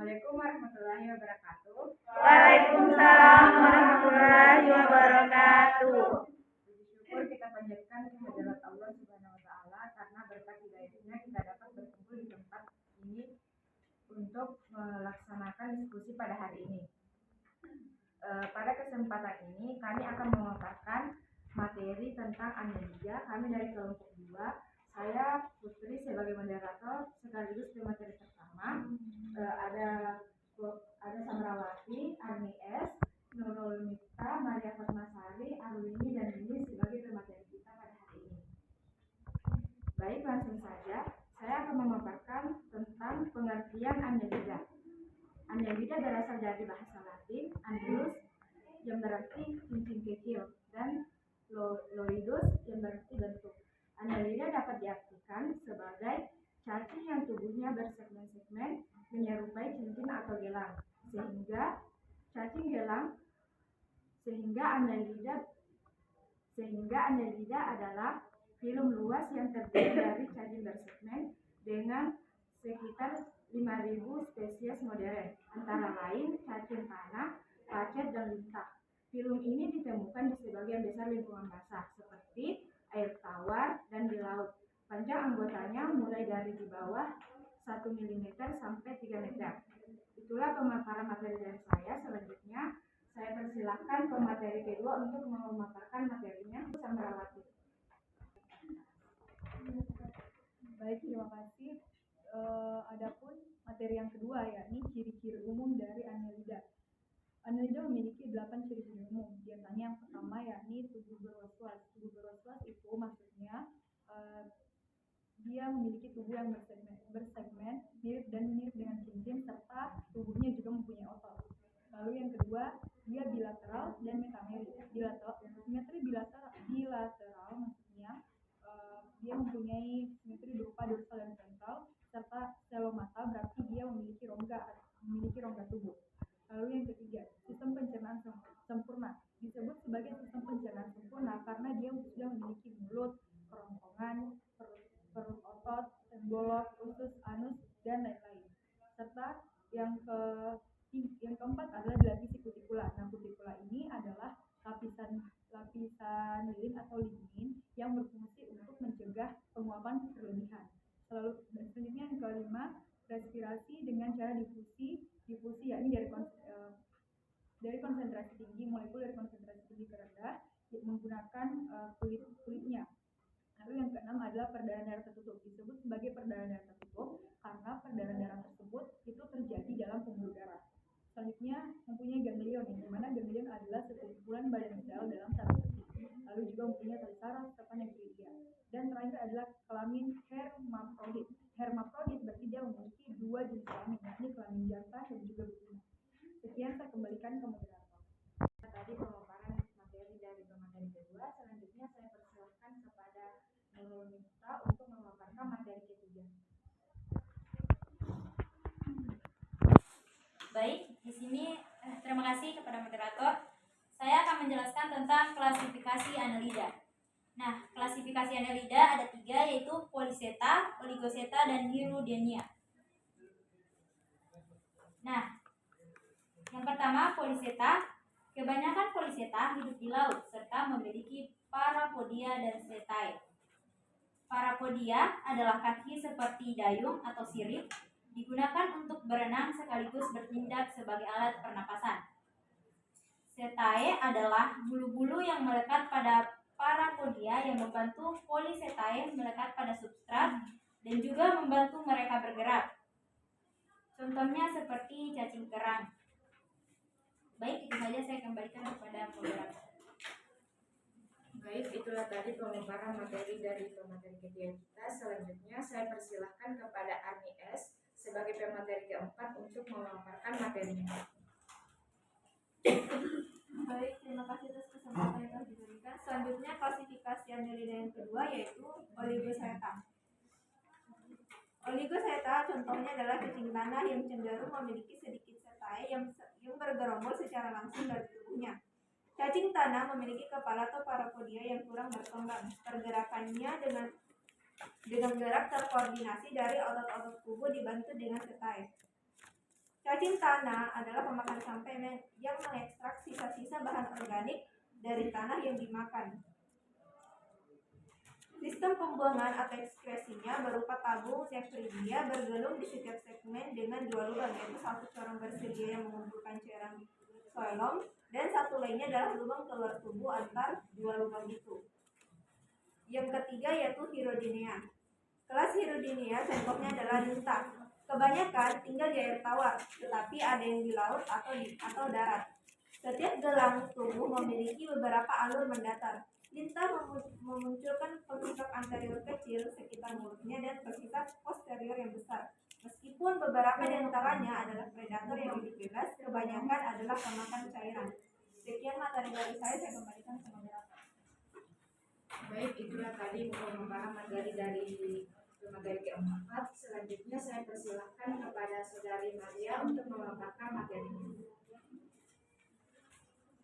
Assalamualaikum warahmatullahi wabarakatuh. Waalaikumsalam warahmatullahi wabarakatuh. Puji syukur kita panjatkan kehadirat Allah Subhanahu wa taala karena berkat hidayahnya kita dapat berkumpul di tempat ini untuk melaksanakan diskusi pada hari ini. Pada kesempatan ini kami akan memaparkan materi tentang Annelida. Kami dari kelompok 2. Saya Putri sebagai moderator sekaligus pemateri pertama. Ada Samrawati, Arni S, Nurul Mifta, Maria Fatmasari, Arwini dan Lili sebagai pemateri kita pada hari ini. Baik, langsung saja. Saya akan memaparkan tentang pengertian Annelida. Annelida berasal dari bahasa Latin annulus yang berarti cincin kecil dan loidus yang berarti bentuk. Annelida dapat diartikan sebagai cacing yang tubuhnya bersegmen-segmen menyerupai cincin atau gelang, sehingga Annelida adalah film luas yang terdiri dari cacing bersegmen dengan sekitar 5.000 spesies modern, antara lain cacing tanah, pacet, dan lintah. Film ini ditemukan di sebagian besar lingkungan basah seperti air tawar dan di laut. Panjang anggotanya mulai dari di bawah 1 mm sampai 3 meter. Itulah pemaparan materi dari saya. Selanjutnya saya persilahkan pemateri kedua untuk memaparkan materinya, Samrawati. Baik, terima kasih. Adapun materi yang kedua yakni ciri-ciri umum dari Annelida. Annelida memiliki 8 ciri-ciri umum. Biasanya yang pertama yakni tubuh berwas-was. Tubuh berwas-was itu maksudnya dia memiliki tubuh yang bersegmen mirip dengan cincin serta tubuhnya juga mempunyai otot. Lalu yang kedua, dia bilateral dan metamerik. Simetri bilateral maksudnya dia mempunyai simetri berupa dorsal dan ventral serta selomata, berarti dia memiliki rongga tubuh. Lalu yang ketiga, sistem pencernaan sempurna. Disebut sebagai sistem pencernaan sempurna karena dia sudah memiliki mulut, kerongkongan, perut otot, tenggolok, usus, anus, dan lain-lain. Serta yang keempat adalah dilapisi kutikula. Nah, kutikula ini adalah lapisan lilin atau lignin yang berfungsi untuk mencegah penguapan berlebihan. Selanjutnya yang kelima, respirasi dengan cara difusi yakni dari konsentrasi tinggi molekul dari konsentrasi tinggi ke rendah menggunakan kulitnya. Lalu yang keenam adalah perdarahan darah tertutup. Disebut sebagai perdarahan darah tertutup karena perdarahan darah tersebut itu terjadi dalam pembuluh darah. Selanjutnya mempunyai ganglion, yang dimana ganglion adalah sekumpulan badan sel dalam saraf kecil. Lalu juga mempunyai tali saraf serta nefridia. Dan terakhir adalah kelamin hermafrodit. Hermafrodit berarti dia memiliki 2 jenis kelamin, yakni kelamin jantan dan juga betina. Sekian, saya kembalikan ke moderator. Tadi pemaparan materi dari pemateri kedua. Selanjutnya saya persilahkan kepada Nurul Mifta untuk memaparkan materi ketiga. Baik, di sini terima kasih kepada moderator. Saya akan menjelaskan tentang klasifikasi Annelida. Nah, klasifikasi Annelida ada 3, yaitu Polychaeta, Oligochaeta, dan Hirudinea. Nah, yang pertama Polychaeta. Kebanyakan Polychaeta hidup di laut serta memiliki parapodia dan setae. Parapodia adalah kaki seperti dayung atau sirip, digunakan untuk berenang sekaligus bertindak sebagai alat pernapasan. Setae adalah bulu-bulu yang melekat pada parapodia yang membantu Polychaetae melekat pada substrat dan juga membantu mereka bergerak. Contohnya seperti cacing kerang. Baik, itu saja, saya kembalikan kepada moderator. Baik, itulah tadi pemaparan materi dari pemateri ketiga kita. Selanjutnya saya persilahkan kepada Arni S sebagai pemateri keempat untuk memaparkan materinya. Baik, terima kasih atas kesempatan yang telah diberikan. Selanjutnya klasifikasi Annelida yang kedua yaitu Oligochaeta. Oligochaeta contohnya adalah cacing tanah yang cenderung memiliki sedikit setae yang bergerombol secara langsung dari tubuhnya. Cacing tanah memiliki kepala atau parapodia yang kurang berkembang. Pergerakannya dengan gerak terkoordinasi dari otot-otot tubuh dibantu dengan setae. Cacing tanah adalah pemakan sampah yang mengekstrak sisa-sisa bahan organik dari tanah yang dimakan. Sistem pembuangan atau ekskresinya berupa tabung nefridia bergelung di setiap segmen dengan dua lubang, yaitu satu corong bersedia yang mengumpulkan cairan soilom dan satu lainnya adalah lubang keluar tubuh antar dua lubang itu. Yang ketiga yaitu Hirudinea. Kelas Hirudinea contohnya adalah lintah. Kebanyakan tinggal di air tawar, tetapi ada yang di laut atau darat. Setiap gelang tubuh memiliki beberapa alur mendatar. Lintah memunculkan pesisat anterior kecil sekitar mulutnya dan pesisat posterior yang besar. Meskipun beberapa di antaranya adalah predator yang hidup bebas, kebanyakan adalah pemakan cairan. Sekian materi dari saya kembalikan ke moderator. Baik, itulah tadi pemaparan materi dari materi keempat. Selanjutnya saya persilahkan kepada Saudari Maria untuk memaparkan materinya.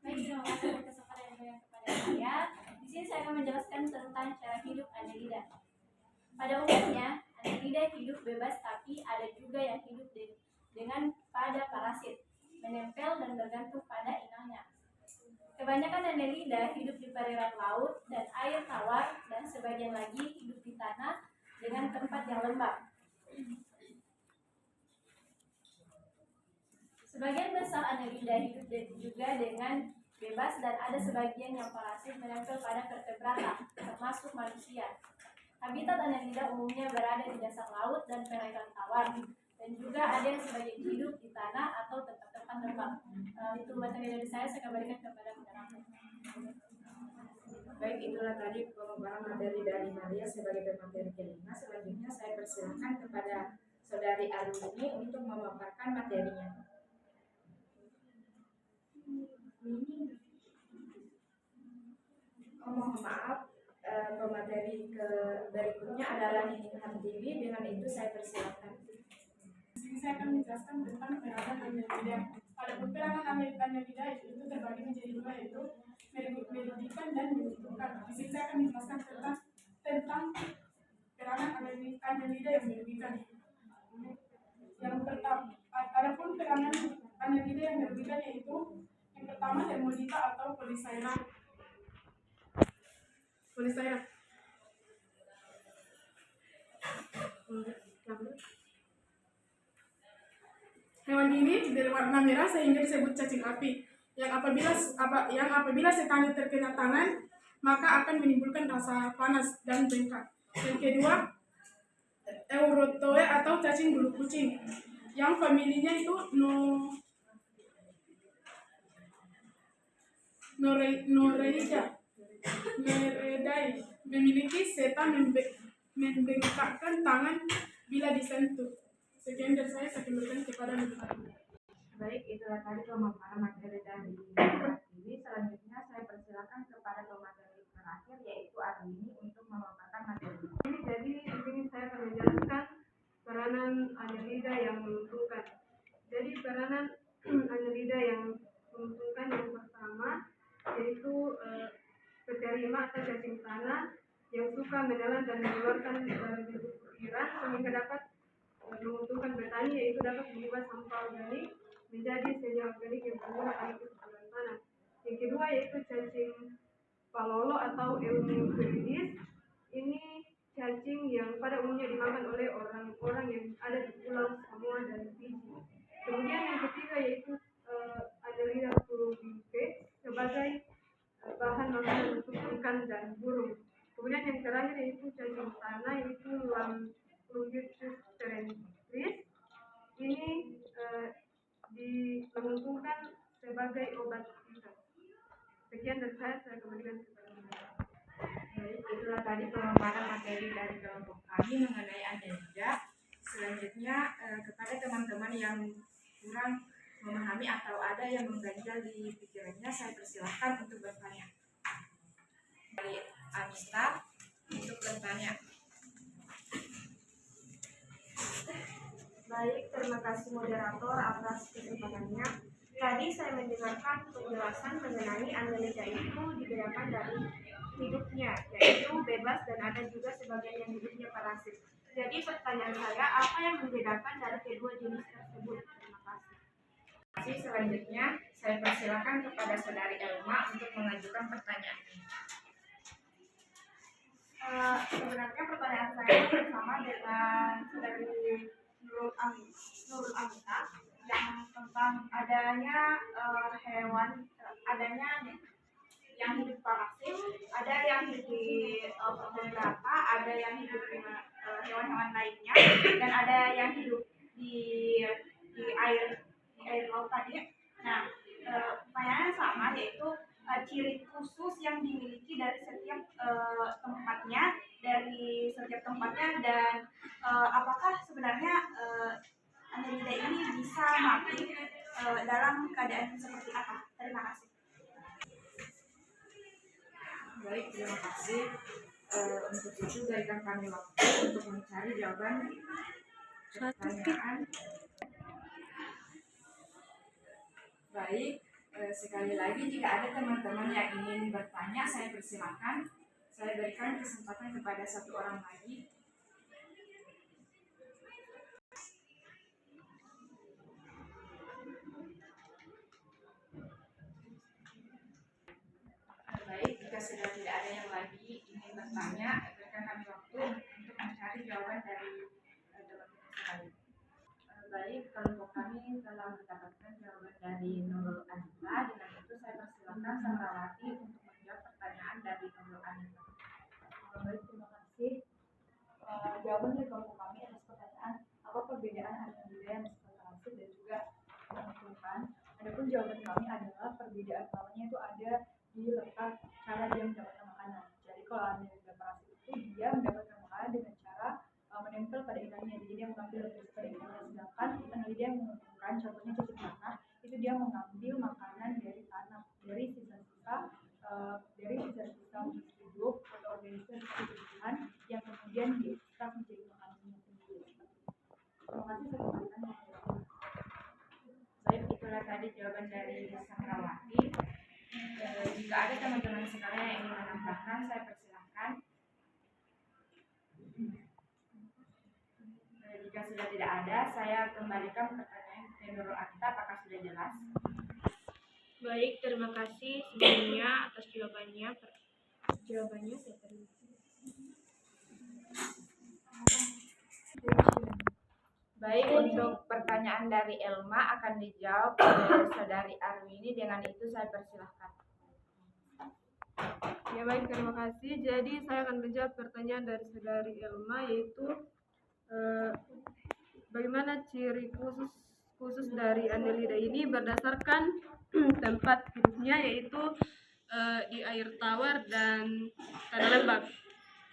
Baik, terima kasih atas kesempatan yang kepada saya. Di sini saya akan menjelaskan tentang cara hidup Annelida. Pada umumnya, Annelida hidup bebas, tapi ada juga yang hidup dengan pada parasit, menempel dan bergantung pada inangnya. Kebanyakan Annelida hidup di perairan laut dan air tawar, dan sebagian lagi hidup di tanah dengan tempat yang lembab. Sebagian besar Annelida hidup juga dengan bebas, dan ada sebagian yang parasit menempel pada vertebrata, termasuk manusia. Habitat Annelida umumnya berada di dasar laut dan perairan tawar, dan juga ada yang sebagian hidup di tanah atau tempat-tempat lembab. Itu materi dari saya kembalikan kepada moderator. Baik, itulah tadi pemaparan materi dari Maria sebagai pemateri kelima. Selanjutnya saya persilakan kepada Saudari Aruni untuk memaparkan materinya. Mohon maaf, pemateri berikutnya adalah Nining Hartiwi. Dengan itu saya persilakan. Saya akan menjelaskan tentang peranan Annelida. Pada peranan Annelida itu terbagi menjadi dua, yaitu merugikan dan menguntungkan. Di sini saya akan menjelaskan tentang peranan Annelida yang merugikan. Yang pertama, adapun peranan Annelida yang merugikan yaitu yang pertama Hermodita atau Polysaira. Hewan ini berwarna merah sehingga disebut cacing api. Yang apabila sekali terkena tangan, maka akan menimbulkan rasa panas dan bengkak. Yang kedua, Eurotoe atau cacing bulu kucing. Yang familinya itu Noreidae, memiliki seta membengkakkan tangan bila disentuh. Sekian dari saya kembalikan kepada moderator. Baik, itulah tadi pemaparan materi dari Arwini. Selanjutnya saya persilakan kepada pemateri terakhir, yaitu Arwini, untuk memaparkan materi. Jadi di sini saya akan menjelaskan peranan Annelida yang menguntungkan. Jadi peranan Annelida yang menguntungkan yang pertama yaitu peterima atau cacing tanah yang suka menelan dan mengeluarkan dalam bentuk butiran sehingga dapat menguntungkan petani, yaitu dapat mengubah sampah organik menjadi senyawa organik yang berguna bagi kesuburan tanah. Yang kedua yaitu cacing palolo atau Eumiophilidis. Ini cacing yang pada umumnya dimakan oleh orang-orang yang ada di pulau Samoa dan Fiji. Kemudian yang ketiga yaitu Annelida fluvifax sebagai bahan makanan untuk ikan dan burung. Kemudian yang terakhir yaitu cacing tanah, yaitu Lumbitus terentris. Ini menguntungkan sebagai obat ikan. Sekian dari saya kembalikan kepada Anda. Baik, itulah tadi pemaparan materi dari kelompok kami mengenai Annelida. Selanjutnya kepada teman-teman yang kurang memahami atau ada yang mengganjal di pikirannya, saya persilahkan untuk bertanya. Dari Anista untuk bertanya. Baik, terima kasih moderator atas kesempatannya. Tadi saya mendengarkan penjelasan mengenai Annelida itu dibedakan dari hidupnya, yaitu bebas dan ada juga sebagian yang hidupnya parasit. Jadi pertanyaan saya, apa yang membedakan dari kedua jenis tersebut? Terima kasih. kasih. Selanjutnya saya persilakan kepada Saudari Elma untuk mengajukan pertanyaan. Sebenarnya pertanyaan saya bersama dengan Saudari Nurul Amita yang tentang adanya hewan, adanya yang hidup parasit, ada yang hidup di kebun rata, ada yang hidup di hewan-hewan lainnya, dan ada yang hidup di air laut tadi. Nah, pertanyaannya sama, yaitu ciri khusus yang dimiliki dari setiap tempatnya, dan apakah sebenarnya annelida ini bisa mati dalam keadaan seperti apa? Terima kasih. Baik, terima kasih. Untuk itu berikan kami waktu untuk mencari jawaban pertanyaan. Baik, sekali lagi jika ada teman-teman yang ingin bertanya, saya persilakan. Saya berikan kesempatan kepada satu orang lagi. Baik, jika sudah tidak ada yang lagi ingin bertanya, berikan kami waktu untuk mencari jawaban dari teman-teman sekalian. Baik, kelompok kami telah mendapatkan jawaban dari Nurul Anita. Dengan itu saya persilakan Samrawati untuk menjawab pertanyaan dari Nurul Anita. Baik, terima kasih. Jawaban dari kelompok kami atas pertanyaan apa perbedaan annelida yang bersifat parasit dan juga menguntungkan. Adapun jawaban kami adalah perbedaan utamanya itu ada di letak cara dia mendapatkan makanan. Jadi kalau annelida parasit itu dia mendapatkan makanan dengan cara menempel pada ikannya, jadi dia mengambil pada ikannya. Sedangkan annelida yang menguntungkan, contohnya cacing tanah, itu dia mengambil makanan dari tanah, dari sisa-sisa hidup atau organisme tumbuhan yang kemudian diekstrak menjadi makanannya sendiri. Terima kasih semuanya. Baik, itulah tadi jawaban dari Samrawati. Jika ada teman-teman sekalian yang ingin menambahkan, saya persilahkan. Jika sudah tidak ada, saya kembalikan pertanyaan ke Nurul Anita. Apakah sudah jelas? Baik, terima kasih sebelumnya atas jawabannya. Saya terima. Baik, untuk pertanyaan dari Elma akan dijawab oleh Saudari Arwini. Dengan itu saya persilahkan. Ya baik, terima kasih. Jadi saya akan menjawab pertanyaan dari Saudari Elma, yaitu bagaimana ciri khusus dari annelida ini berdasarkan tempat hidupnya, yaitu di air tawar dan tanah lembab.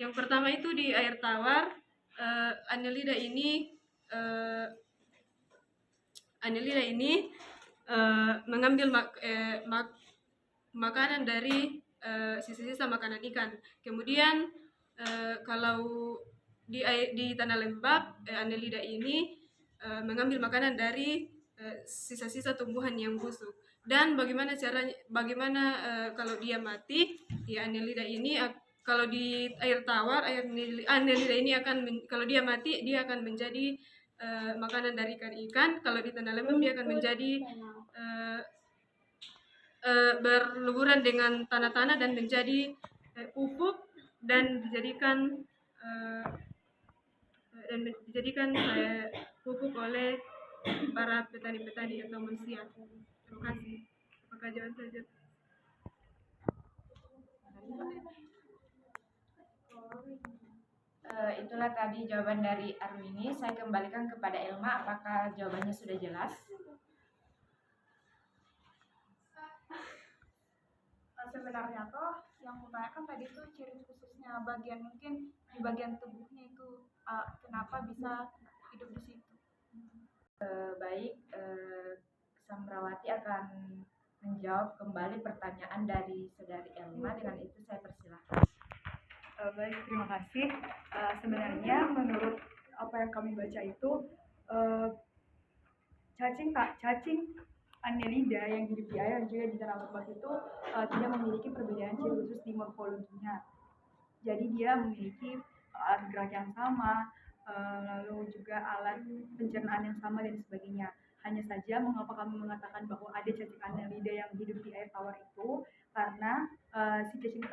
Yang pertama itu di air tawar, annelida ini mengambil makanan dari sisa-sisa makanan ikan. Kemudian kalau di tanah lembab, annelida ini mengambil makanan dari sisa-sisa tumbuhan yang busuk. Dan bagaimana kalau dia mati, ya annelida ini kalau di air tawar, annelida ini kalau dia mati, dia akan menjadi makanan dari ikan-ikan. Kalau di tanah lembab dia akan menjadi berluburan dengan tanah-tanah dan menjadi pupuk dan dijadikan pupuk oleh para petani-petani atau manusia. Terima kasih. Apakah jawaban saja? Itulah tadi jawaban dari Arwini. Saya kembalikan kepada Elma. Apakah jawabannya sudah jelas? Sebenarnya toh yang mempertanyakan tadi itu ciri khususnya mungkin di bagian tubuhnya itu kenapa bisa hidup di situ. Baik, Samrawati akan menjawab kembali pertanyaan dari Saudari Elma. Dengan itu saya persilahkan. Baik, terima kasih. Sebenarnya menurut apa yang kami baca itu cacing annelida yang hidup di air dan juga di tanah lembab itu tidak memiliki perbedaan ciri khusus di morfologinya. Jadi dia memiliki alat gerak yang sama, lalu juga alat pencernaan yang sama dan sebagainya. hanya saja mengapa kami mengatakan bahwa ada cacing annelida yang hidup di air tawar itu karena si cacing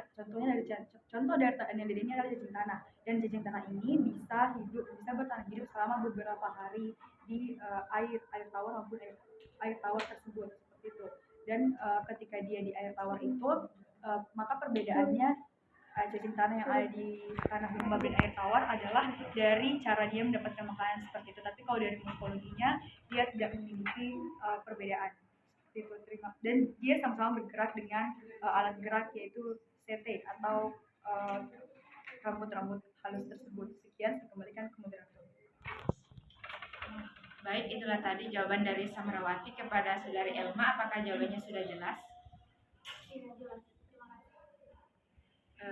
contoh dari annelida ini adalah cacing tanah, dan cacing tanah ini bisa bertahan hidup selama beberapa hari di air tawar maupun air tawar tersebut seperti itu. Dan ketika dia di air tawar itu maka perbedaannya cacing tanah yang ada di tanah lembab dan air tawar adalah dari cara dia mendapatkan makanan seperti itu. Tapi kalau dari morfologinya dia tidak memiliki perbedaan seperti itu. Dan dia sama-sama bergerak dengan alat gerak yaitu CT atau rambut-rambut halus tersebut. Sekian, saya kembalikan ke moderator. Baik, itulah tadi jawaban dari Samrawati kepada Saudari Elma. Apakah jawabannya sudah jelas?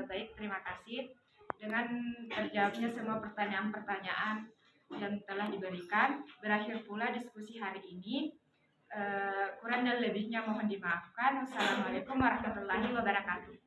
Baik, terima kasih. Dengan terjawabnya semua pertanyaan-pertanyaan yang telah diberikan, berakhir pula diskusi hari ini. Kurang dan lebihnya mohon dimaafkan. Wassalamualaikum warahmatullahi wabarakatuh.